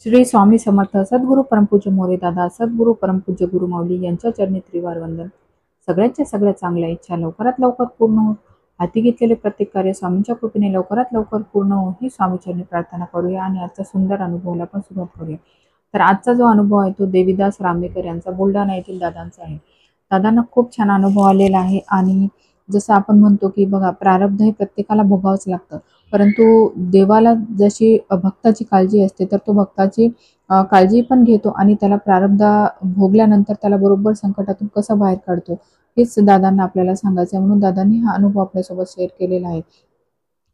श्री स्वामी समर्थ सद्गुरू परमपूज्य मोरे दादा सद्गुरू परमपूज्य गुरु माऊली यांच्या चरणी त्रिवार वंदन। सगळ्यांच्या सगळ्या चांगल्या इच्छा लवकरात लवकर पूर्ण हो, हाती घेतलेले प्रत्येक कार्य स्वामींच्या कृपेने लवकरात लवकर पूर्ण हो ही स्वामीचरणी प्रार्थना करूया आणि आजचा सुंदर अनुभवाला पण सुरुवात करूया। तर आजचा जो अनुभव आहे तो देवीदास रामेकर यांचा बुलढाणा येथील दादांचा आहे। दादांना खूप छान अनुभव आलेला आहे आणि जसं आपण म्हणतो की बघा प्रारब्ध हे प्रत्येकाला भोगावंच लागतं, परंतु देवाला जशी भक्ताची काळजी असते तर तो भक्ताची काळजी पण घेतो आणि त्याला प्रारब्ध भोगल्यानंतर त्याला बरोबर संकटातून कसं बाहेर काढतो हेच दादांना आपल्याला सांगायचं आहे, म्हणून दादांनी हा अनुभव आपल्यासोबत शेअर केलेला आहे।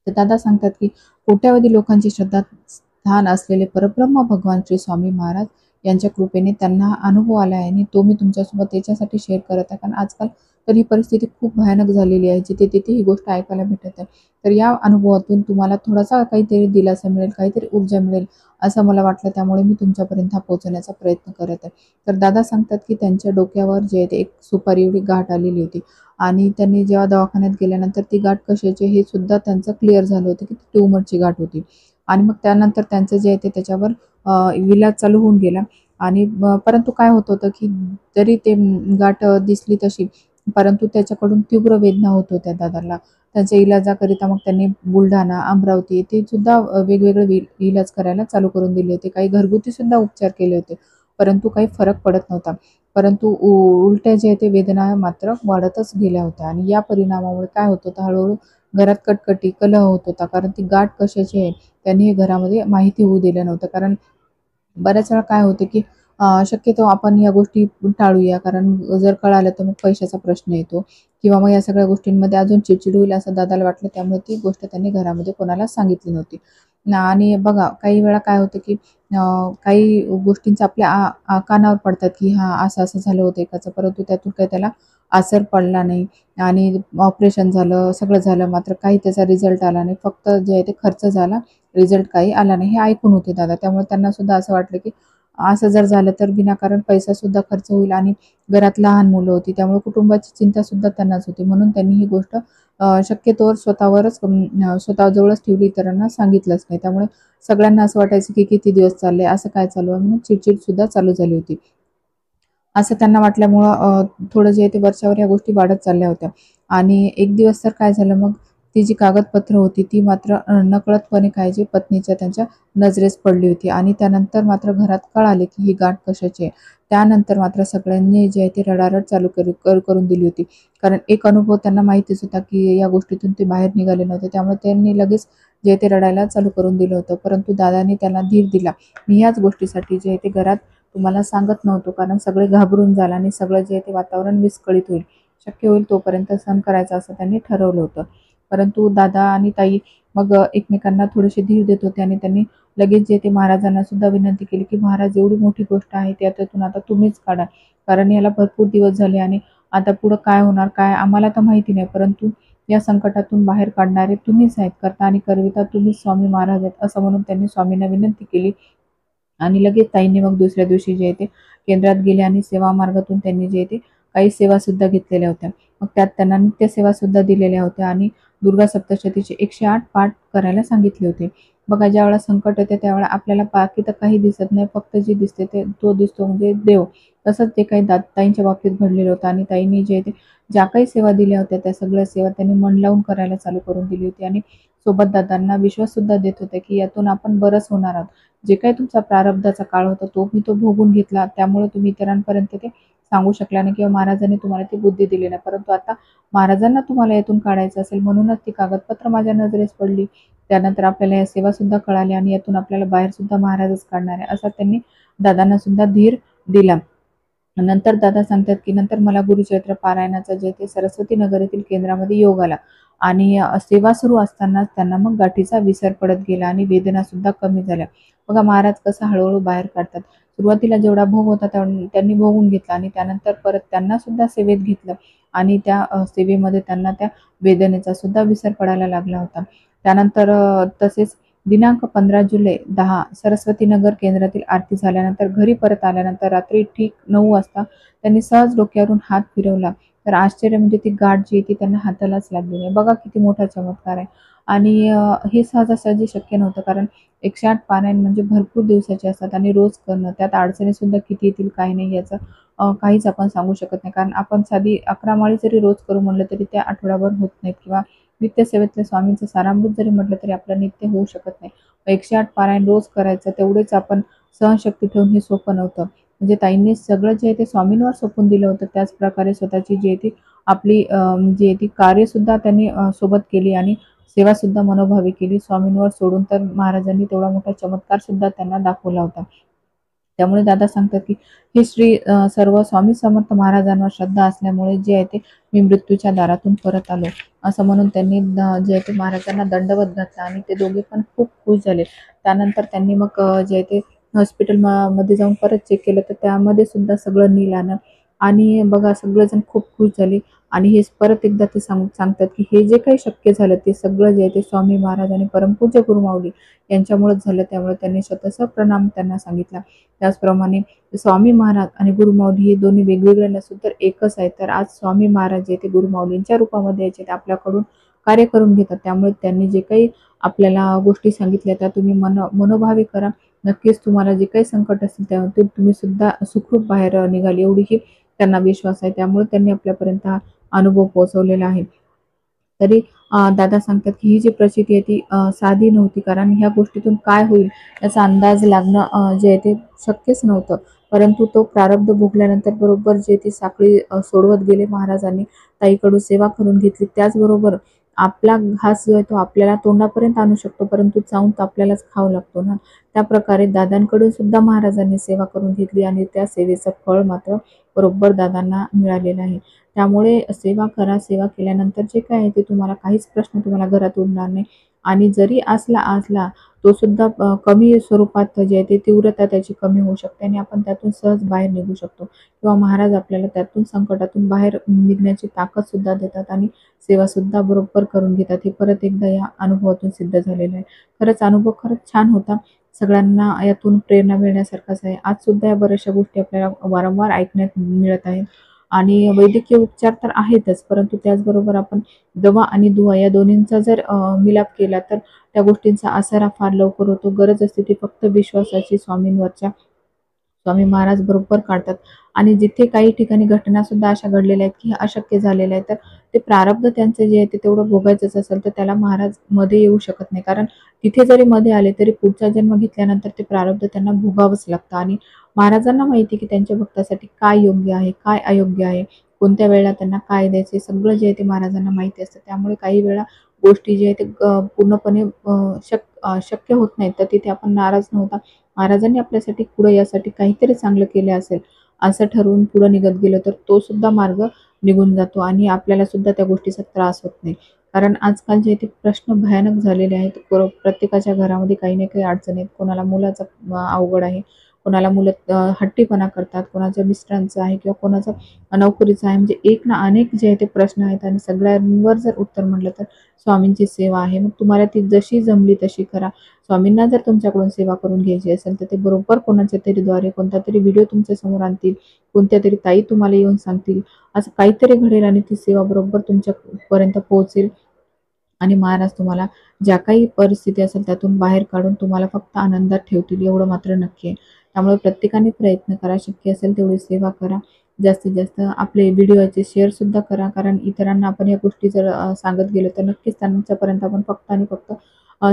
तर दादा सांगतात की कोट्यावधी लोकांची श्रद्धा स्थान असलेले परब्रह्म भगवान श्री स्वामी महाराज यांच्या कृपेने त्यांना हा अनुभव आला आहे आणि तो मी तुमच्यासोबत याच्यासाठी शेअर करत आहे कारण आजकाल तर ही परिस्थिती खूप भयानक झालेली आहे, जिथे तिथे ही गोष्ट ऐकायला भेटत आहे। तर या अनुभवातून तुम्हाला थोडासा काहीतरी दिलासा मिळेल, काहीतरी ऊर्जा मिळेल असं मला वाटलं, त्यामुळे मी तुमच्यापर्यंत हा पोहोचवण्याचा प्रयत्न करत आहे। तर दादा सांगतात की त्यांच्या डोक्यावर जे आहे ते एक सुपारी एवढी गाठ आलेली होती आणि त्यांनी जेव्हा दवाखान्यात गेल्यानंतर ती गाठ कशाची हे सुद्धा त्यांचं क्लिअर झालं होतं की ती ट्यूमरची गाठ होती आणि मग त्यानंतर त्यांचं जे आहे ते त्याच्यावर इलाज चालू होऊन गेला आणि परंतु काय होत होतं की जरी ते गाठ दिसली तशी, परंतु त्याच्याकडून तीव्र वेदना होत होत्या दादाला। त्यांच्या इलाजाकरिता मग त्यांनी बुलढाणा, अमरावती येथे सुद्धा वेगवेगळे इलाज करायला चालू करून दिले होते। काही घरगुती सुद्धा उपचार केले होते, परंतु काही फरक पडत नव्हता। परंतु उलट्या जे आहे ते वेदना मात्र वाढतच गेल्या होत्या आणि या परिणामामुळे काय होत होतं, हळूहळू घरात कटकटी, कलह होत होता, कारण ती गाठ कशाची आहे त्यांनी हे घरामध्ये माहिती होऊ दिलं नव्हतं। कारण बऱ्याच वेळा काय होते की शक्यतो आपण या गोष्टी टाळूया, कारण जर कळालं तर मग पैशाचा प्रश्न येतो किंवा मग या सगळ्या गोष्टींमध्ये अजून चिडचिड होईल असं दादाला वाटलं, त्यामुळे ती गोष्ट त्यांनी घरामध्ये कोणालाच सांगितली नव्हती। आणि बघा काही वेळा काय होतं की काही गोष्टींचा आपल्या कानावर पडतात की हां असं असं झालं होतं एकाचं, परंतु त्यातून काही त्याला असर पडला नाही आणि ऑपरेशन झालं, सगळं झालं, मात्र काही त्याचा रिझल्ट आला नाही, फक्त जे आहे ते खर्च झाला, रिझल्ट काही आला नाही हे ऐकून होते दादा। त्यामुळे त्यांना सुद्धा असं वाटलं की असं जर झालं तर विनाकारण पैसा सुद्धा खर्च होईल आणि घरात लहान मुलं होती, त्यामुळे कुटुंबाची चिंता सुद्धा त्यांनाच होती, म्हणून त्यांनी ही गोष्ट शक्यतोवर स्वतःजवळच ठेवली, इतरांना सांगितलंच नाही। त्यामुळे सगळ्यांना असं वाटायचं की किती दिवस चाललंय, असं काय चालू आहे, म्हणून चिडचिड सुद्धा चालू झाली होती। असं त्यांना वाटल्यामुळं थोडं जे आहे ते वरच्यावर या गोष्टी वाढत चालल्या होत्या आणि एक दिवस तर काय झालं, मग ती जी कागदपत्र होती ती मात्र नकळतपणे काय जे पत्नीच्या त्यांच्या नजरेस पडली होती आणि त्यानंतर मात्र घरात कळाले की ही गाठ कशाची आहे। त्यानंतर मात्र सगळ्यांनी जे आहे ते रडारड चालू करून दिली होती, कारण एक अनुभव त्यांना माहितीच होता की या गोष्टीतून ते बाहेर निघाले नव्हते, त्यामुळे त्यांनी लगेच जे ते रडायला चालू करून दिलं होतं। परंतु दादांनी त्यांना धीर दिला। मी ह्याच गोष्टीसाठी जे आहे ते घरात तुम्हाला सांगत नव्हतो, कारण सगळे घाबरून जाल आणि सगळं जे आहे ते वातावरण विस्कळीत होईल, शक्य होईल तोपर्यंत सहन करायचं असं त्यांनी ठरवलं होतं। परंतु दादा आणि ताई मग एकमेकांना थोडेसे धीर देत होते आणि त्यांनी लगेच जे ते महाराजांना सुद्धा विनंती केली की महाराज एवढी मोठी गोष्ट आहे त्यातून आता तुम्हीच काढा, कारण याला भरपूर दिवस झाले आणि आता पुढं काय होणार काय आम्हाला तर माहिती नाही, परंतु या संकटातून बाहेर काढणारे तुम्हीच आहेत, करता आणि करविता तुम्हीच स्वामी महाराज आहेत, असं म्हणून त्यांनी स्वामींना विनंती केली। आणि लगेच ताईंनी मग दुसऱ्या दिवशी जे आहे ते केंद्रात गेले आणि सेवा मार्गातून त्यांनी जे आहे ते काही सेवा सुद्धा घेतलेल्या होत्या। मग त्यात त्यांना नित्य सेवा सुद्धा दिलेल्या होत्या आणि दुर्गा सप्तशतीचे 108 पाठ करायला सांगितले होते। बघा ज्यावेळेला संकट येते त्यावेळेला आपल्याला बाकी तर काही दिसत नाही, फक्त जी दिसते ते तो दिसतो म्हणजे देव। तसंच ते काही ताईंच्या बाबतीत घडलेलं होतं आणि ताईंनी जे ते ज्या काही सेवा दिल्या होत्या त्या सगळ्या सेवा त्यांनी मन लावून करायला चालू करून दिली होती आणि सोबत दादांना विश्वास सुद्धा देत होते की यातून आपण बरंच होणार आहोत। जे काही तुमचा प्रारब्धाचा काळ होता तो मी तो भोगून घेतला, त्यामुळे तुम्ही इतरांपर्यंत ते सांगू शकला नाही किंवा महाराजांनी तुम्हाला ती बुद्धी दिली नाही, परंतु आता महाराजांना तुम्हाला यातून काढायचं असेल म्हणूनच ती कागदपत्र माझ्या नजरेस पडली। त्यानंतर आपल्याला या सेवा सुद्धा कळाल्या आणि यातून आपल्याला बाहेर सुद्धा महाराजच काढणार आहे, असा त्यांनी दादांना सुद्धा धीर दिला। नंतर दादा सांगतात की नंतर मला गुरुचरित्र पारायणाचा जे ते सरस्वती नगर येथील केंद्रामध्ये योग आला आणि सेवा सुरू असतानाच त्यांना मग गाठीचा विसर पडत गेला आणि वेदना सुद्धा कमी झाल्या। बघा महाराज कसं हळूहळू बाहेर काढतात। सुरुवातीला जेवढा भोग होता त्यांनी भोगून घेतला आणि त्यानंतर परत त्यांना सुद्धा सेवेत घेतलं आणि त्या सेवेमध्ये त्यांना त्या वेदनेचा सुद्धा विसर पडायला लागला होता। त्यानंतर तसेच दिनांक 15 जुलै 10 सरस्वती नगर केंद्रातील आरती झाल्यानंतर घरी परत आल्यानंतर रात्री ठीक 9 वाजता त्यांनी सहज डोक्यावरून हात फिरवला, तर आश्चर्य म्हणजे ती गाठ जी ती त्यांना हातालाच लागली नाही। बघा किती मोठा चमत्कार आहे। आणि हे सहजासहजी शक्य नव्हतं, कारण 108 पारायण म्हणजे भरपूर दिवसाचे असतात आणि रोज करणं, त्यात अडचणी सुद्धा किती येतील काय नाही याचं काहीच आपण सांगू शकत नाही. कारण आपण साधी 11 माळी जरी रोज करू म्हटलं तरी त्या आठवडाभर होत नाहीत, किंवा नित्यसेवेतल्या स्वामींचं सारामृत जरी म्हटलं तरी आपलं नित्य होऊ शकत नाही. 108 पारायण रोज करायचं तेवढेच आपण सहनशक्ती ठेवून हे सोपं नव्हतं. म्हणजे ताईंनी सगळं जे आहे ते स्वामींवर सोपवून दिलं होतं. त्याच प्रकारे स्वतःची जी आहे ती आपली जी आहे ती कार्यसुद्धा त्यांनी सोबत केली आणि सेवासुद्धा मनोभावे केली. स्वामींवर सोडून तर महाराजांनी तेवढा मोठा चमत्कारसुद्धा त्यांना दाखवला होता. त्यामुळे दादा सांगतात, की हे सर्व स्वामी समर्थ महाराजांवर श्रद्धा असल्यामुळे जे आहे ते मी मृत्यूच्या दारातून परत आलो, असं म्हणून त्यांनी जे आहे ते महाराजांना दंडवत घातला आणि ते दोघे पण खूप खुश झाले. त्यानंतर त्यांनी मग जे आहे ते हॉस्पिटल मध्ये जाऊन परत चेक केलं, तर त्यामध्ये सुद्धा सगळं नील आलं आणि बघा सगळेजण खूप खुश झाले. आणि हे परत एकदा ते सांगतात, की हे जे काही शक्य झालं ते सगळं जे आहे ते स्वामी महाराज आणि परमपूज्य गुरुमाऊली यांच्यामुळेच झालं. त्यामुळे त्यांनी स्वतःचा प्रणाम त्यांना सांगितला. त्याचप्रमाणे स्वामी महाराज आणि गुरुमाऊली हे दोन्ही वेगवेगळे नसून तर एकच आहे. तर आज स्वामी महाराज जे ते गुरुमाऊलींच्या रूपामध्ये यायचे ते आपल्याकडून कार्य करून घेतात. त्यामुळे त्यांनी जे काही आपल्याला गोष्टी सांगितल्या त्या तुम्ही मनोभावे करा. नक्कीच तुम्हाला जे काही संकट असेल त्यातून तुम्ही सुद्धा सुखरूप बाहेर निघाल एवढीही त्यांना विश्वास आहे. त्यामुळे त्यांनी आपल्यापर्यंत हा अनुभव पोहोचवलेला आहे. तरी दादा सांगतात, की ही जी प्रचिती आहे ती साधी नव्हती, कारण ह्या गोष्टीतून काय होईल याचा अंदाज लागणं जे आहे ते शक्यच नव्हतं. परंतु तो प्रारब्ध भोगल्यानंतर बरोबर जे ती साखळी सोडवत गेले महाराजांनी, ताईकडून सेवा करून घेतली. त्याचबरोबर आपला घास जो आहे तो आपल्याला तोंडापर्यंत आणू शकतो, परंतु चावून तर आपल्यालाच खावं लागतो ना. त्याप्रकारे दादांकडून सुद्धा महाराजांनी सेवा करून घेतली आणि त्या सेवेचं फळ मात्र बरोबर दादांना मिळालेलं आहे. त्यामुळे सेवा करा. सेवा केल्यानंतर जे काय आहे ते तुम्हाला काहीच प्रश्न तुम्हाला घरात उरणार नाही आणि जरी असला तो सुद्धा कमी स्वरूपात जे आहे ते तीव्रता त्याची कमी होऊ शकते आणि आपण त्यातून सहज बाहेर निघू शकतो, किंवा महाराज आपल्याला त्यातून संकटातून बाहेर निघण्याची ताकद सुद्धा देतात आणि सेवा सुद्धा बरोबर करून घेतात. हे परत एकदा या अनुभवातून सिद्ध झालेलं आहे. खरंच अनुभव खरंच छान होता. सगळ्यांना यातून प्रेरणा मिळण्यासारखाच आहे. आज सुद्धा या बऱ्याचशा गोष्टी आपल्याला वारंवार ऐकण्यात मिळत आहेत. आणि वैद्यकीय उपचार तर आहेतच, परंतु त्याचबरोबर आपण दवा आणि दुवा या दोन्हींचा जर मिलाप केला तर त्या गोष्टींचा आसरा फार लवकर होतो. गरज असते ती फक्त विश्वासाची स्वामींवरच्या. स्वामी महाराज बरोबर काढतात आणि जिथे काही ठिकाणी घटना सुद्धा अशा घडलेल्या आहेत, की हे अशक्य झालेलं आहे, तर ते प्रारब्ध त्यांचं जे आहे ते तेवढं भोगायचंच असेल तर त्याला महाराज मध्ये येऊ शकत नाही. कारण तिथे जरी मध्ये आले तरी पुढचा जन्म घेतल्यानंतर ते प्रारब्ध त्यांना भोगावंच लागतं आणि महाराजांना माहिती की त्यांच्या भक्तासाठी काय योग्य आहे, काय अयोग्य आहे, कोणत्या वेळेला त्यांना काय द्यायचे सगळं जे आहे ते महाराजांना माहिती असतं. त्यामुळे काही वेळा गोष्टी जे आहेत ते पूर्णपणे शक्य होत नाहीत, तर तिथे आपण नाराज न होता महाराजांनी आपल्यासाठी पुढे यासाठी काहीतरी चांगलं केलं असेल, असं ठरवून पुढे निघत गेलं तर तो सुद्धा मार्ग निघून जातो आणि आपल्याला सुद्धा त्या गोष्टीचा त्रास होत नाही. कारण आजकाल जे ते प्रश्न भयानक झालेले आहेत. प्रत्येकाच्या घरामध्ये काही ना काही अडचणी आहेत. कोणाला मुलाचा अवघड आहे, कोणाला मुलं हट्टीपणा करतात, कोणाच्या मिस्टरांचं आहे किंवा कोणाचं नोकरीचं आहे. म्हणजे एक ना अनेक जे आहे ते प्रश्न आहेत आणि सगळ्यांवर जर उत्तर म्हटलं तर स्वामींची सेवा आहे. मग तुम्हाला ती जशी जमली तशी करा. स्वामींना जर तुमच्याकडून सेवा करून घ्यायची असेल तर ते बरोबर कोणाच्या तरी द्वारे कोणता तरी व्हिडिओ तुमच्या समोर आणतील, कोणत्या तरी ताई तुम्हाला येऊन सांगतील, असं काहीतरी घडेल आणि ती सेवा बरोबर तुमच्यापर्यंत पोहोचेल आणि महाराज तुम्हाला ज्या काही परिस्थिती असेल त्यातून बाहेर काढून तुम्हाला फक्त आनंदात ठेवतील एवढं मात्र नक्की आहे. त्यामुळे प्रत्येकाने प्रयत्न करा, शक्य असेल तेवढी सेवा करा. जास्तीत जास्त आपले व्हिडिओचे शेअरसुद्धा करा, कारण इतरांना आपण या गोष्टी जर सांगत गेलो तर नक्कीच त्यांच्यापर्यंत आपण फक्त आणि फक्त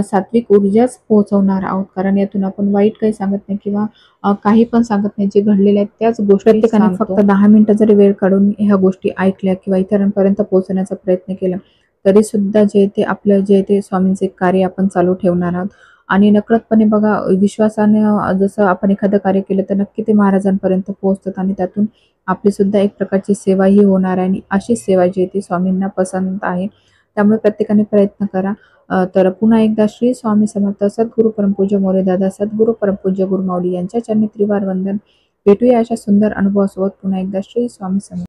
सात्विक ऊर्जाच पोहोचवणार आहोत. कारण यातून आपण वाईट काही सांगत नाही किंवा काही पण सांगत नाही. जे घडलेले आहेत त्याच गोष्टी प्रत्येकाने फक्त 10 मिनिटं जरी वेळ काढून ह्या गोष्टी ऐकल्या किंवा इतरांपर्यंत पोहोचवण्याचा प्रयत्न केला तरी सुद्धा जे ते आपलं जे ते स्वामींचे कार्य आपण चालू ठेवणार आहोत. आणि नकळतपणे बघा विश्वासाने जसं आपण एखादं कार्य केलं तर नक्की ते महाराजांपर्यंत पोहोचतात आणि त्यातून आपली सुद्धा एक प्रकारची सेवाही होणार आहे आणि अशीच सेवा जी आहे ती स्वामींना पसंत आहे. त्यामुळे प्रत्येकाने प्रयत्न करा. तर पुन्हा एकदा श्री स्वामी समर्थ सद्गुरू परमपूज्य मोरेदादा सद्गुरू परमपूज्य गुरुमाऊली यांच्या चरणी त्रिवार वंदन. भेटूया अशा सुंदर अनुभवासोबत पुन्हा एकदा. श्री स्वामी समर्थ.